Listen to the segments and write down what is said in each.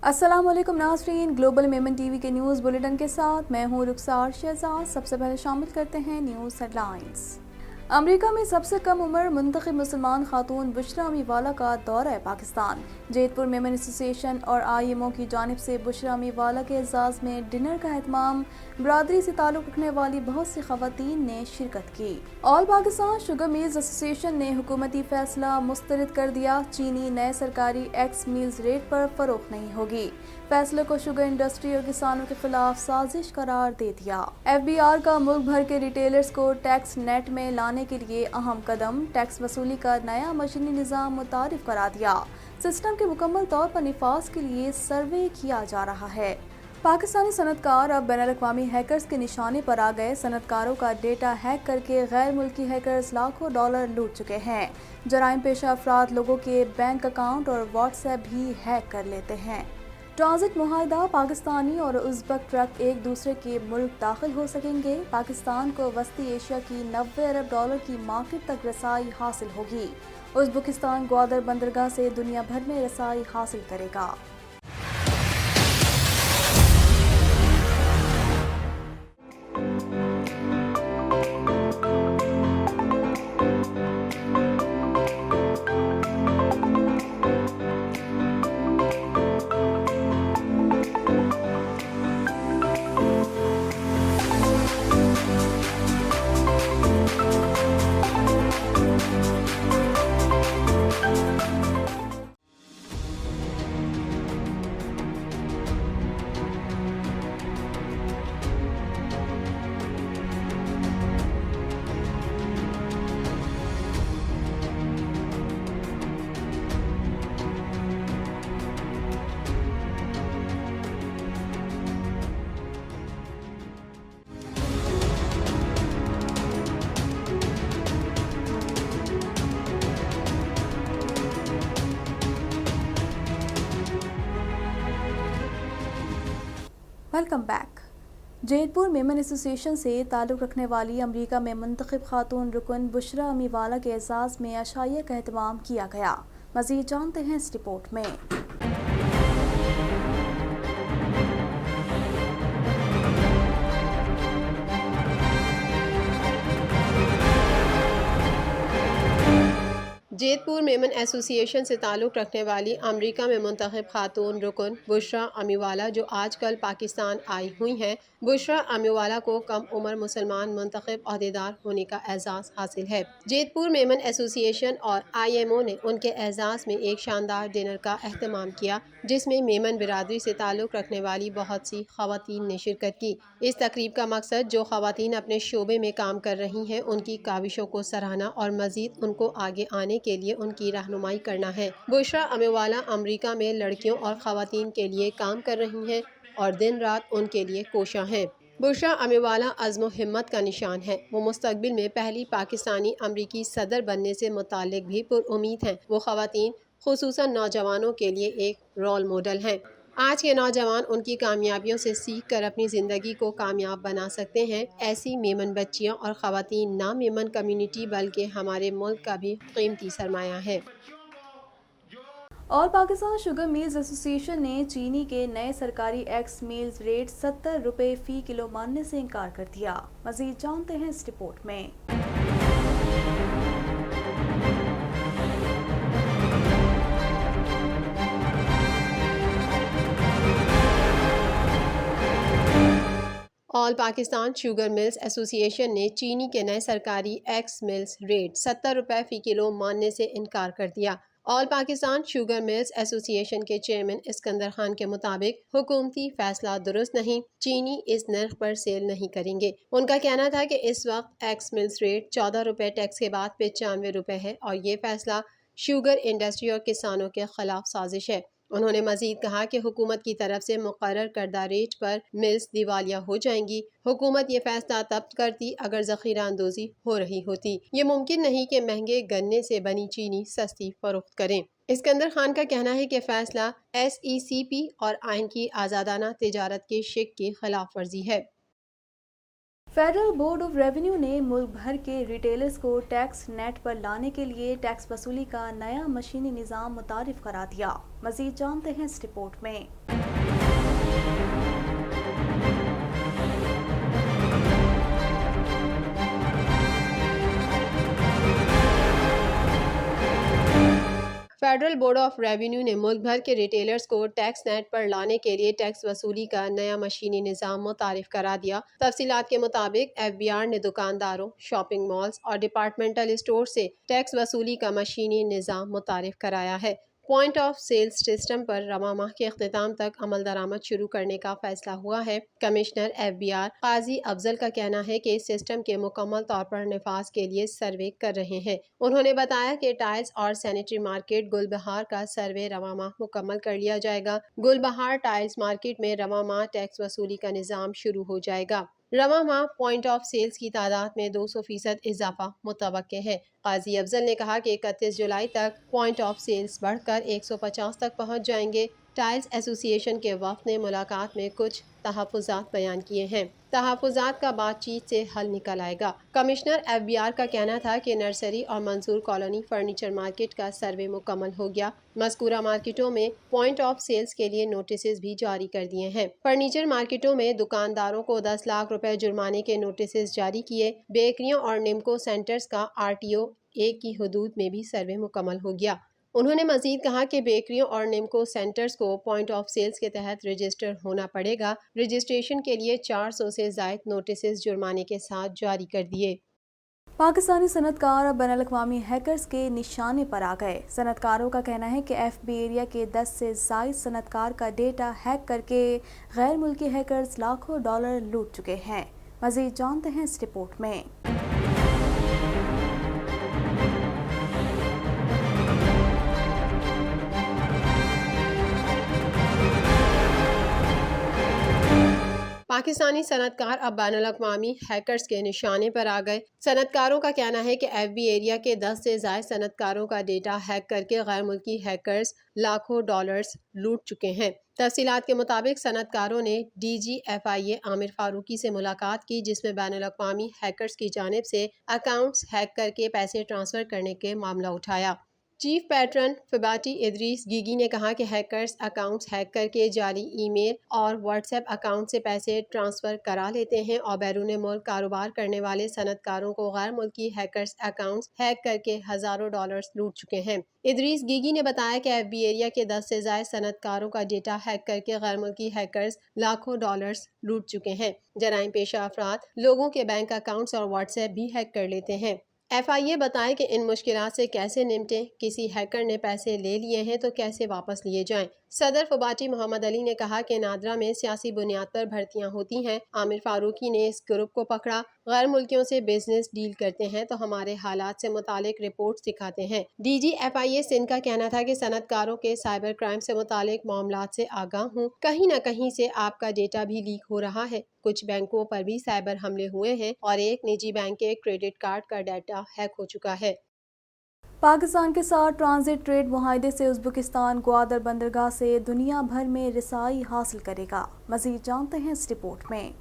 अस्सलाम वालेकुम नाज़रीन, ग्लोबल मेमन टीवी के न्यूज़ बुलेटिन के साथ मैं हूँ रुखसार शहजाद। सबसे पहले शामिल करते हैं न्यूज़ हेडलाइंस। अमेरिका में सबसे कम उम्र मुंतखब मुसलमान खातून बुशरा अमीवाला का दौरा है पाकिस्तान। जैतपुर मेमन एसोसिएशन और IMO की जानिब से बुशरा अमीवाला के एजाज़ में डिनर का एहतमाम। बरादरी से ताल्लुक़ रखने वाली बहुत सी खवातीन ने शिरकत की। All Pakistan sugar mills association ने हुकूमती फैसला मुस्तरद कर दिया। चीनी नए सरकारी एक्स मिल्स रेट पर फरोख्त नहीं होगी। फैसले को शुगर इंडस्ट्री और किसानों के खिलाफ साजिश करार दे दिया। FBR का मुल्क भर के रिटेलर्स को टैक्स नेट में लाने के लिए अहम कदम। टैक्स वसूली का नया मशीनी निज़ाम मुतारिफ करा दिया। सिस्टम के मुकम्मल तौर पर निफाज के लिए सर्वे किया जा रहा है। पाकिस्तानी सनतकार अब बैनुल-अक़वामी हैकर्स के निशाने पर आ गए। सनतकारों का डेटा हैक करके गैर मुल्की हैकर्स लाखों डॉलर लूट चुके हैं। जराइम पेशा अफराद लोगों के बैंक अकाउंट और व्हाट्सएप भी हैक कर लेते हैं। ट्रांजिट मुआहदा, पाकिस्तानी और उज़्बक ट्रक एक दूसरे के मुल्क दाखिल हो सकेंगे। पाकिस्तान को वस्ती एशिया की 90 अरब डॉलर की मार्केट तक रसाई हासिल होगी। उज़्बेकिस्तान ग्वादर बंदरगाह से दुनिया भर में रसाई हासिल करेगा। Welcome back. Jaitpur Memon association से ताल्लुक़ रखने वाली अमेरिका में मुंतखब खातून रुकन बुशरा अमीवाला के एजाज़ में अशाइया का एहतमाम किया गया। मज़ीद जानते हैं इस रिपोर्ट में। जैतपुर मेमन एसोसिएशन से ताल्लुक़ रखने वाली अमेरिका में मुंतखब खातून रुकन बुशरा अमीवाला जो आजकल पाकिस्तान आई हुई हैं, बुशरा अमीवाला को कम उम्र मुसलमान मुंतखब अहदेदार होने का एजाज़ हासिल है। जैतपुर मेमन एसोसिएशन और IMO ने उनके एजाज़ में एक शानदार डिनर का अहतमाम किया, जिसमें मेमन बिरादरी से ताल्लुक़ रखने वाली बहुत सी खवातीन ने शिरकत की। इस तकरीब का मकसद जो खवातीन अपने शोबे में काम कर रही हैं उनकी काविशों को सराहना और मज़ीद उनको आगे आने के लिए उनकी रहनुमाई करना है। बुशरा अमीवाला अमेरिका में लड़कियों और खवातीन के लिए काम कर रही हैं और दिन रात उनके लिए कोशां हैं। बुशरा अमीवाला अज़्म व हिम्मत का निशान है। वो मुस्तक़बिल में पहली पाकिस्तानी अमरीकी सदर बनने से मुताल्लिक भी पुरउम्मीद हैं। वो खवातीन खुसूसन नौजवानों के लिए एक रोल मॉडल हैं। आज के नौजवान उनकी कामयाबियों से सीख कर अपनी ज़िंदगी को कामयाब बना सकते हैं। ऐसी मेमन बच्चियाँ और ख़वातीन ना मेमन कम्युनिटी बल्कि हमारे मुल्क का भी कीमती सरमाया है। All Pakistan sugar mills association ने चीनी के नए सरकारी एक्स मिल्स रेट 70 रुपये फ़ी किलो मानने से इनकार कर दिया। मज़ीद जानते हैं इस रिपोर्ट में। All Pakistan sugar mills association ने चीनी के नए सरकारी एक्स मिल्स रेट 70 रुपये फ़ी किलो मानने से इनकार कर दिया। All Pakistan sugar mills association के चेयरमैन इस्कंदर खान के मुताबिक हुकूमती फैसला दुरुस्त नहीं, चीनी इस नर्ख पर सेल नहीं करेंगे। उनका कहना था कि इस वक्त एक्स मिल्स रेट 14 रुपये टैक्स के बाद 95 रुपये है और ये फैसला शुगर इंडस्ट्री और किसानों के खिलाफ साजिश है। उन्होंने मजीद कहा कि हुकूमत की तरफ से मुकर्रर करदा रेट पर मिल्स दिवालिया हो जाएंगी। हुकूमत ये फैसला तब करती अगर ज़ख़ीरा अंदोज़ी हो रही होती। ये मुमकिन नहीं कि महंगे गन्ने से बनी चीनी सस्ती फरोख्त करें। इस्कंदर खान का कहना है कि फैसला SECP और आइन की आज़ादाना तिजारत के शिक की खिलाफ वर्जी है। फेडरल बोर्ड ऑफ रेवेन्यू ने मुल्क भर के रिटेलर्स को टैक्स नेट पर लाने के लिए टैक्स वसूली का नया मशीनी निज़ाम मुतारिफ करा दिया। मज़ीद जानते हैं इस रिपोर्ट में। फेडरल बोर्ड ऑफ रेवेन्यू ने मुल्क भर के रिटेलर्स को टैक्स नेट पर लाने के लिए टैक्स वसूली का नया मशीनी निज़ाम मुतारिफ करा दिया। तफसीलात के मुताबिक FBR ने दुकानदारों, शॉपिंग मॉल्स और डिपार्टमेंटल स्टोर से टैक्स वसूली का मशीनी निज़ाम मुतारिफ कराया है। पॉइंट ऑफ सेल्स सिस्टम पर रवा माह के अख्तिताम तक अमल दरामद शुरू करने का फैसला हुआ है। कमिश्नर FBR काजी अफजल का कहना है कि इस सिस्टम के मुकम्मल तौर पर नफाज के लिए सर्वे कर रहे हैं। उन्होंने बताया कि टाइल्स और सैनिटरी मार्केट गुलबहार का सर्वे रवा माह मुकम्मल कर लिया जाएगा। गुलबहार टाइल्स मार्केट में रवा माह टैक्स वसूली का निज़ाम शुरू हो जाएगा। रवा माह पॉइंट ऑफ सेल्स की तादाद में 200% इजाफा मुतवक्के है। काजी अफजल ने कहा कि 31 जुलाई तक पॉइंट ऑफ सेल्स बढ़कर 150 तक पहुंच जाएंगे। टाइल्स एसोसिएशन के वफ़द ने मुलाकात में कुछ तहफ़्फ़ुज़ात बयान किए हैं। तहफ़्फ़ुज़ात का बातचीत से हल निकल आएगा। कमिश्नर FBR का कहना था कि नर्सरी और मंसूर कॉलोनी फर्नीचर मार्केट का सर्वे मुकम्मल हो गया। मज़कूरा मार्केटों में पॉइंट ऑफ सेल्स के लिए नोटिस भी जारी कर दिए हैं। फर्नीचर मार्केटों में दुकानदारों को 10 लाख रुपए जुर्माने के नोटिस जारी किए। बेकरियों और निम्को सेंटर्स का RTO 1 की हदूद में भी सर्वे मुकम्मल हो गया। उन्होंने मजीद कहा कि बेकरियों और निम्को सेंटर्स को पॉइंट ऑफ सेल्स के तहत रजिस्टर होना पड़ेगा। रजिस्ट्रेशन के लिए 400 से ज़ायद नोटिस जुर्माने के साथ जारी कर दिए। पाकिस्तानी सनतकार अब बैनुल-अक़वामी हैकर्स के निशाने पर आ गए। सनतकारों का कहना है कि FB एरिया के 10 से ज़ायद सनतकार का डेटा हैक करके गैर मुल्की हैकर्स लाखों डॉलर लूट चुके हैं। मज़ीद जानते हैं इस रिपोर्ट में। पाकिस्तानी सनतकार अब बैनुल-अक़वामी हैकर्स के निशाने पर आ गए। सनतकारों का कहना है कि FB एरिया के 10 से ज़ायद सनतकारों का डेटा हैक करके गैर मुल्की हैकर्स लाखों डॉलर्स लूट चुके हैं। तफसीलात के मुताबिक सनतकारों ने DG FIA आमिर फारूकी से मुलाकात की, जिसमें बैनुल-अक़वामी हैकर्स की जानिब से अकाउंट्स हैक करके पैसे ट्रांसफ़र करने के मामला उठाया। चीफ पैट्रन फिबाटी इदरीस गीगी ने कहा कि हैकर्स अकाउंट्स हैक करके जाली ईमेल और व्हाट्सएप अकाउंट से पैसे ट्रांसफ़र करा लेते हैं और बैरून मुल्क कारोबार करने वाले सनतकारों को गैर मुल्की हैकर्स अकाउंट्स हैक करके हज़ारों डॉलर्स लूट चुके हैं। इदरीस गीगी ने बताया कि FB एरिया के 10 से ज़ायद सनतकारों का डेटा हैक करके गैर मुल्की हैकर्स लाखों डॉलर्स लूट चुके हैं। जराइम पेशा अफराद लोगों के बैंक अकाउंट्स और व्हाट्सएप भी हैक कर लेते हैं। FIA बताए कि इन मुश्किलात से कैसे निपटें, किसी हैकर ने पैसे ले लिए हैं तो कैसे वापस लिए जाएं। सदर फबाटी मोहम्मद अली ने कहा कि नादरा में सियासी बुनियाद पर भर्तियां होती हैं। आमिर फारूकी ने इस ग्रुप को पकड़ा। गैर मुल्कियों से बिजनेस डील करते हैं तो हमारे हालात से मुतालिक रिपोर्ट दिखाते हैं। DG FIA सिंध का कहना था कि सनतकारों के साइबर क्राइम से मुतालिक मामलात से आगाह हूँ। कहीं न कहीं से आपका डेटा भी लीक हो रहा है। कुछ बैंकों पर भी साइबर हमले हुए हैं और एक निजी बैंक के क्रेडिट कार्ड का डाटा हैक हो चुका है। पाकिस्तान के साथ ट्रांजिट ट्रेड मुआहदे से उज़्बेकिस्तान ग्वादर बंदरगाह से दुनिया भर में रिसाई हासिल करेगा। मज़ीद जानते हैं इस रिपोर्ट में।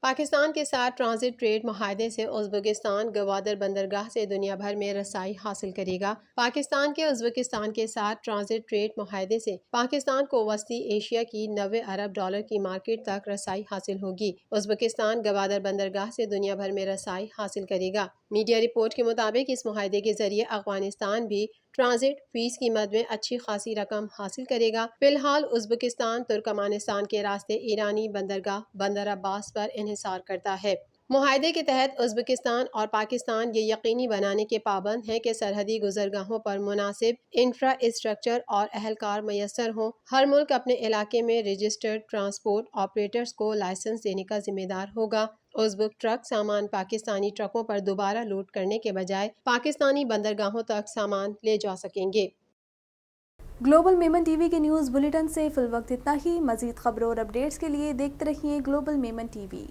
पाकिस्तान के साथ ट्रांजिट ट्रेड मुआहदे से उज़्बेकिस्तान ग्वादर बंदरगाह से दुनिया भर में रसाई हासिल करेगा। पाकिस्तान के उज़्बेकिस्तान के साथ ट्रांजिट ट्रेड मुआहदे से पाकिस्तान को वस्ती एशिया की 90 अरब डॉलर की मार्केट तक रसाई हासिल होगी। उज़्बेकिस्तान ग्वादर बंदरगाह से दुनिया भर में रसाई हासिल करेगा। मीडिया रिपोर्ट के मुताबिक इस मुआहदे के जरिए अफगानिस्तान भी ट्रांजिट फीस कीमत में अच्छी खासी रकम हासिल करेगा। फिलहाल उज़्बेकिस्तान तुर्कमानिस्तान के रास्ते ईरानी बंदरगाह बंदर अब्बास पर इन्हिसार करता है। मुआहदे के तहत उज़्बेकिस्तान और पाकिस्तान ये यकीनी बनाने के पाबंद हैं कि सरहदी गुजरगाहों पर मुनासिब इंफ्रास्ट्रक्चर और अहलकार मैसर हों। हर मुल्क अपने इलाके में रजिस्टर्ड ट्रांसपोर्ट ऑपरेटर्स को लाइसेंस देने का जिम्मेदार होगा। उज़्बेक ट्रक सामान पाकिस्तानी ट्रकों पर दोबारा लोड करने के बजाय पाकिस्तानी बंदरगाहों तक सामान ले जा सकेंगे। ग्लोबल मेमन TV के न्यूज़ बुलेटिन से फिल वक्त इतना ही। मज़ीद खबरों और अपडेट्स के लिए देखते रहिए ग्लोबल मेमन TV।